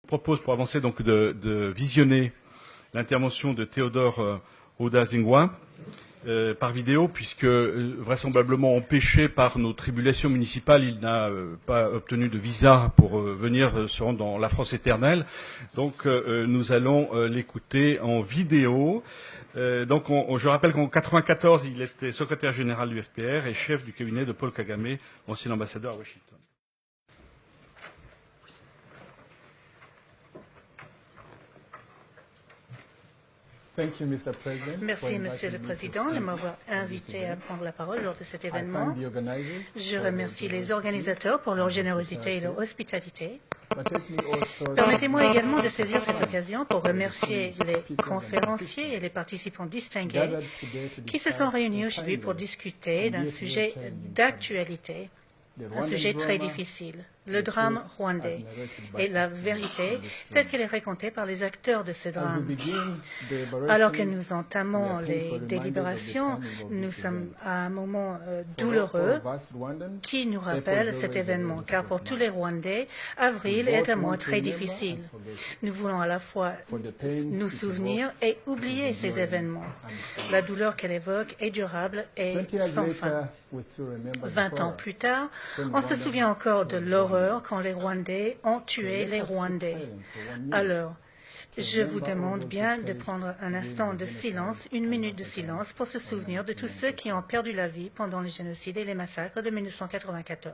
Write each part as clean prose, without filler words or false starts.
Je propose pour avancer donc de visionner l'intervention de Théodore Oda Zingwa par vidéo, puisque vraisemblablement empêché par nos tribulations municipales, il n'a pas obtenu de visa pour venir se rendre dans la France éternelle. Donc nous allons l'écouter en vidéo. Je rappelle qu'en 1994, il était secrétaire général du FPR et chef du cabinet de Paul Kagame, ancien ambassadeur à Washington. Merci, Monsieur le Président, de m'avoir invité à prendre la parole lors de cet événement. Je remercie les organisateurs pour leur générosité et leur hospitalité. Permettez-moi également de saisir cette occasion pour remercier les conférenciers et les participants distingués qui se sont réunis aujourd'hui pour discuter d'un sujet d'actualité, un sujet très difficile, le drame rwandais et la vérité telle qu'elle est racontée par les acteurs de ce drame. Alors que nous entamons les délibérations, nous sommes à un moment douloureux qui nous rappelle cet événement, car pour tous les Rwandais, avril est un mois très difficile. Nous voulons à la fois nous souvenir et oublier ces événements. La douleur qu'elle évoque est durable et sans fin. 20 ans plus tard, on se souvient encore de l'horreur quand les Rwandais ont tué les Rwandais. Alors, je vous demande bien de prendre un instant de silence, une minute de silence, pour se souvenir de tous ceux qui ont perdu la vie pendant le génocide et les massacres de 1994.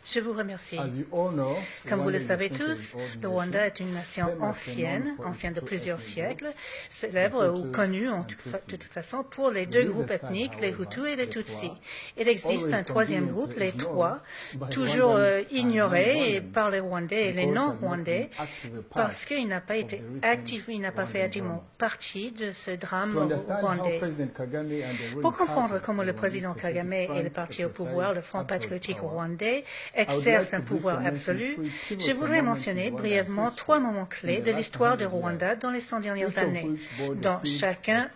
Je vous remercie. Comme vous le savez tous, le Rwanda est une nation ancienne de plusieurs siècles, célèbre ou connue de toute façon pour les deux groupes ethniques, les Hutus et les Tutsis. Il existe un troisième groupe, les Trois, toujours ignoré par les Rwandais et les non-Rwandais, parce qu'il n'a pas été actif, il n'a pas fait activement partie de ce drame rwandais. Pour comprendre comment le président Kagame et le parti au pouvoir, le Front patriotique rwandais, exerce un pouvoir absolu, je voudrais mentionner brièvement 3 moments clés de l'histoire du Rwanda dans les 100 dernières années, dont chacun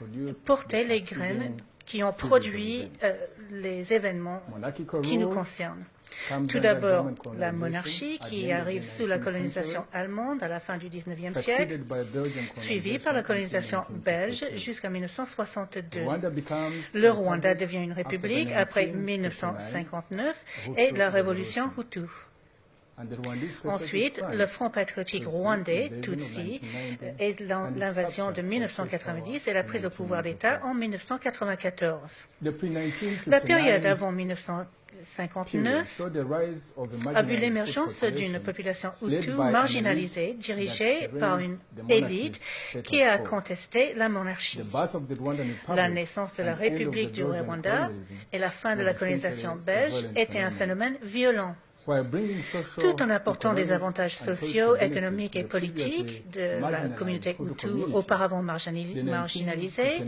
portait les graines qui ont produit les événements qui nous concernent. Tout d'abord, la monarchie qui arrive sous la colonisation allemande à la fin du XIXe siècle, suivie par la colonisation belge jusqu'en 1962. Le Rwanda devient une république après 1959 et la révolution Hutu. Ensuite, le Front patriotique rwandais, Tutsi, et l'invasion de 1990 et la prise au pouvoir d'État en 1994. La période avant 1959 a vu l'émergence d'une population Hutu marginalisée, dirigée par une élite qui a contesté la monarchie. La naissance de la République du Rwanda et la fin de la colonisation belge étaient un phénomène violent. Tout en apportant des avantages sociaux, économiques et politiques de la communauté Hutu auparavant marginalisée,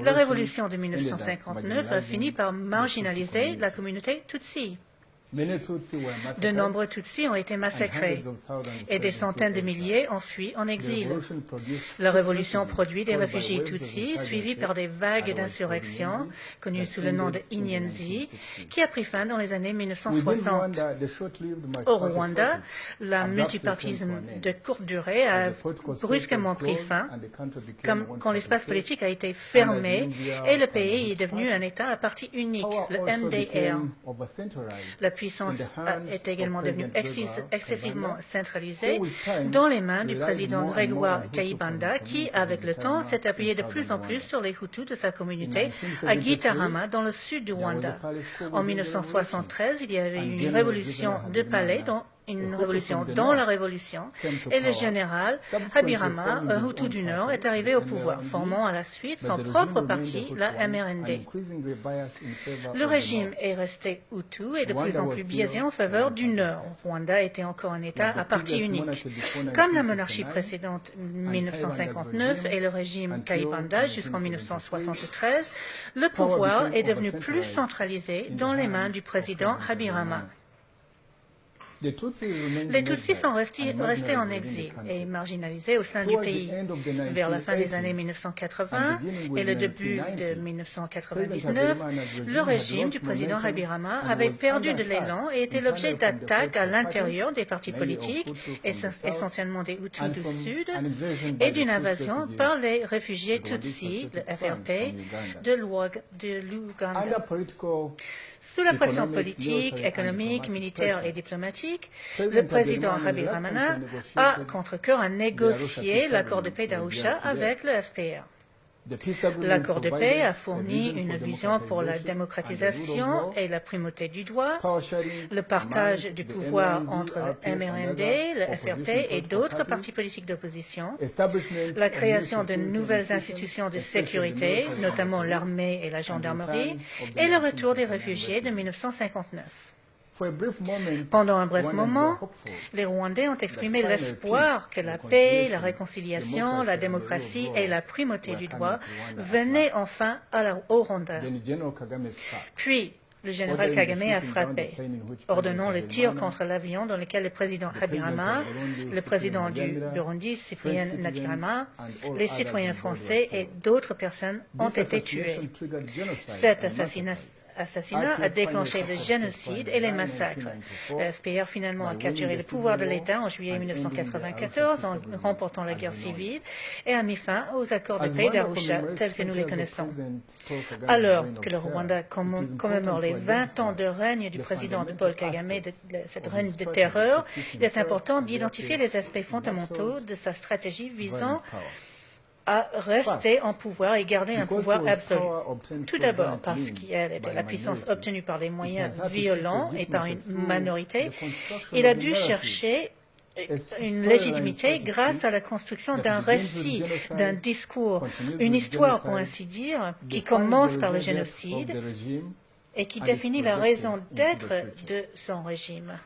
la révolution de 1959 a fini par marginaliser la communauté Tutsi. De nombreux Tutsis ont été massacrés et des centaines de milliers ont fui en exil. La révolution produit des réfugiés Tutsis suivis par des vagues d'insurrection connues sous le nom de Inyenzi qui a pris fin dans les années 1960. Au Rwanda, le multipartisme de courte durée a brusquement pris fin quand l'espace politique a été fermé et le pays est devenu un État à parti unique, le MDR. La puissance est également devenue excessivement centralisée dans les mains du président Grégoire Kayibanda qui, avec le temps, s'est appuyé de plus en plus sur les Hutus de sa communauté à Gitarama, dans le sud du Rwanda. En 1973, il y avait eu une révolution de palais, une révolution dans la révolution, et le général Habyarimana, un Hutu du Nord, est arrivé au pouvoir, formant à la suite son propre parti, la MRND. Le régime est resté Hutu et de plus en plus biaisé en faveur du Nord. Rwanda était encore un État à parti unique. Comme la monarchie précédente 1959 et le régime Kayibanda jusqu'en 1973, le pouvoir est devenu plus centralisé dans les mains du président Habyarimana. Les Tutsis sont restés en exil et marginalisés au sein du pays. Vers la fin des années 1980 et le début de 1999, le régime du président Habyarimana avait perdu de l'élan et était l'objet d'attaques à l'intérieur des partis politiques, essentiellement des Hutus du Sud, et d'une invasion par les réfugiés Tutsis, le FRP, de l'Ouganda. Sous la pression politique, économique, militaire et diplomatique, le président Habyarimana a contre-cœur à négocier l'accord de paix d'Arusha avec le FPR. L'accord de paix a fourni une vision pour la démocratisation et la primauté du droit, le partage du pouvoir entre le MRND, le FRP et d'autres partis politiques d'opposition, la création de nouvelles institutions de sécurité, notamment l'armée et la gendarmerie, et le retour des réfugiés de 1959. Pendant un bref moment, les Rwandais ont exprimé l'espoir que la paix, la réconciliation, la démocratie et la primauté du droit venaient enfin au Rwanda. Puis, le général Kagame a frappé, ordonnant le tir contre l'avion dans lequel le président Habyarimana, le président du Burundi, Cyprien Ntaryamira, les citoyens français et d'autres personnes ont été tués. Cet assassinat a déclenché le génocide et les massacres. Le FPR finalement a capturé le pouvoir de l'État en juillet 1994 en remportant la guerre civile et a mis fin aux accords de paix d'Arusha tels que nous les connaissons. Alors que le Rwanda commémore les 20 ans de règne du président Paul Kagame, de cette règne de terreur, il est important d'identifier les aspects fondamentaux de sa stratégie visant à rester en pouvoir et garder un pouvoir absolu. Tout d'abord parce qu'elle était la puissance obtenue par des moyens violents et par une minorité, il a dû chercher une légitimité grâce à la construction d'un récit, d'un discours, une histoire pour ainsi dire, qui commence par le génocide et qui définit la raison d'être de son régime.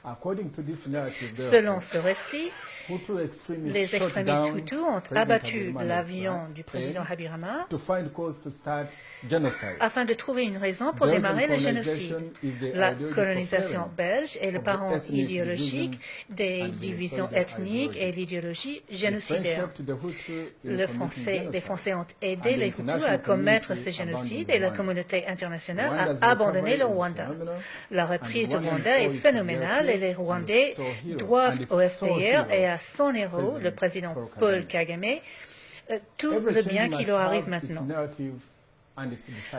Selon ce récit, les extrémistes Hutus ont abattu l'avion du président Habyarimana afin de trouver une raison pour démarrer le génocide. La colonisation belge est le parent idéologique des divisions ethniques et l'idéologie génocidaire. Les Français ont aidé les Hutus à commettre ce génocide et la communauté internationale a abandonné le Rwanda. La reprise du Rwanda est phénoménale et les Rwandais doivent au FPR et à son héros, le président Paul Kagame, tout le bien qui leur arrive maintenant.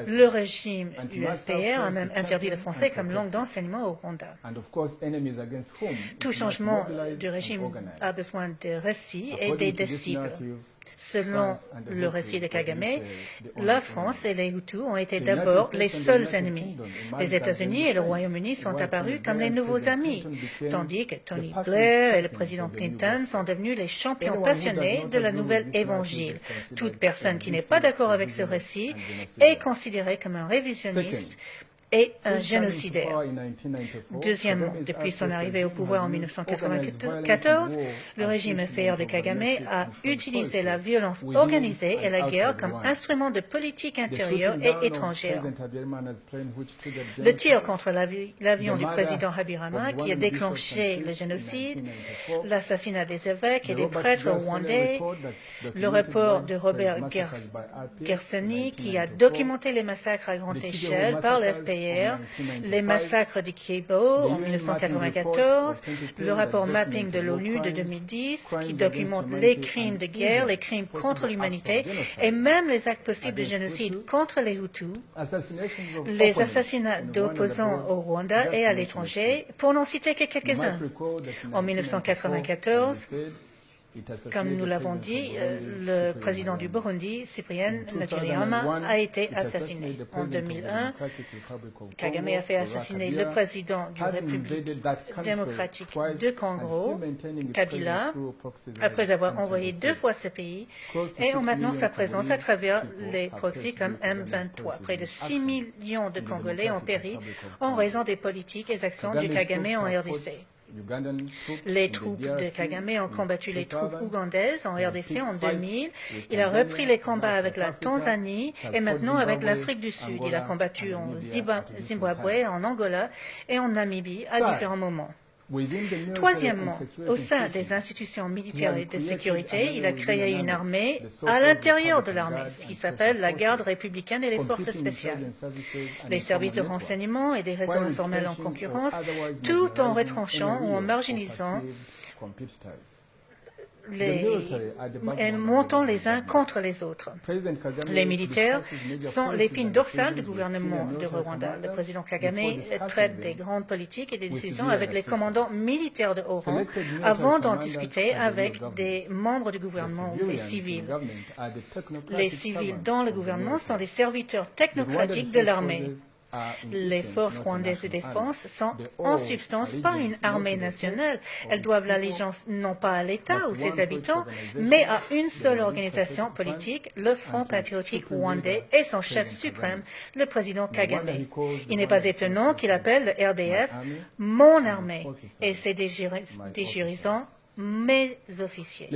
Le régime du FPR a même interdit le français comme langue d'enseignement au Rwanda. Tout changement du régime a besoin de récits et des disciples. Selon le récit de Kagame, la France et les Hutus ont été d'abord les seuls ennemis. Les États-Unis et le Royaume-Uni sont apparus comme les nouveaux amis, tandis que Tony Blair et le président Clinton sont devenus les champions passionnés de la nouvelle évangile. Toute personne qui n'est pas d'accord avec ce récit est considérée comme un révisionniste et un génocidaire. Deuxièmement, depuis son arrivée au pouvoir en 1994, le régime FPR de Kagame a utilisé la violence organisée et la guerre comme instrument de politique intérieure et étrangère. Le tir contre l'avion du président Habyarimana qui a déclenché le génocide, l'assassinat des évêques et des prêtres rwandais, le rapport de Robert Gersony qui a documenté les massacres à grande échelle par le FPR, les massacres de Kibo en 1994, le rapport Mapping de l'ONU de 2010 qui documente les crimes de guerre, les crimes contre l'humanité et même les actes possibles de génocide contre les Hutus, les assassinats d'opposants au Rwanda et à l'étranger, pour n'en citer que quelques-uns. En 1994, comme nous l'avons dit, le président du Burundi, Cyprien Ntaryamira, a été assassiné. En 2001, Kagame a fait assassiner le président de la République démocratique de Congo, Kabila, après avoir envoyé 2 fois ce pays, et en maintenant sa présence à travers les proxys comme M23. Près de 6 millions de Congolais ont péri en raison des politiques et actions du Kagame en RDC. Les troupes de Kagame ont combattu les troupes ougandaises en RDC en 2000. Il a repris les combats avec la Tanzanie et maintenant avec l'Afrique du Sud. Il a combattu en Zimbabwe, en Angola et en Namibie à différents moments. Troisièmement, au sein des institutions militaires et de sécurité, il a créé une armée à l'intérieur de l'armée, ce qui s'appelle la garde républicaine et les forces spéciales, les services de renseignement et des réseaux informels en concurrence, tout en retranchant ou en marginalisant et montant les uns contre les autres. Les militaires sont l'épine dorsale du gouvernement de Rwanda. Le président Kagame traite des grandes politiques et des décisions avec les commandants militaires de haut rang avant d'en discuter avec des membres du gouvernement ou des civils. Les civils dans le gouvernement sont les serviteurs technocratiques de l'armée. Les forces rwandaises de défense sont en substance pas une armée nationale. Elles doivent l'allégeance non pas à l'État ou ses habitants, mais à une seule organisation politique, le Front patriotique rwandais et son chef suprême, le président Kagame. Il n'est pas étonnant qu'il appelle le RDF « mon armée » et ses dirigeants « mes officiers ».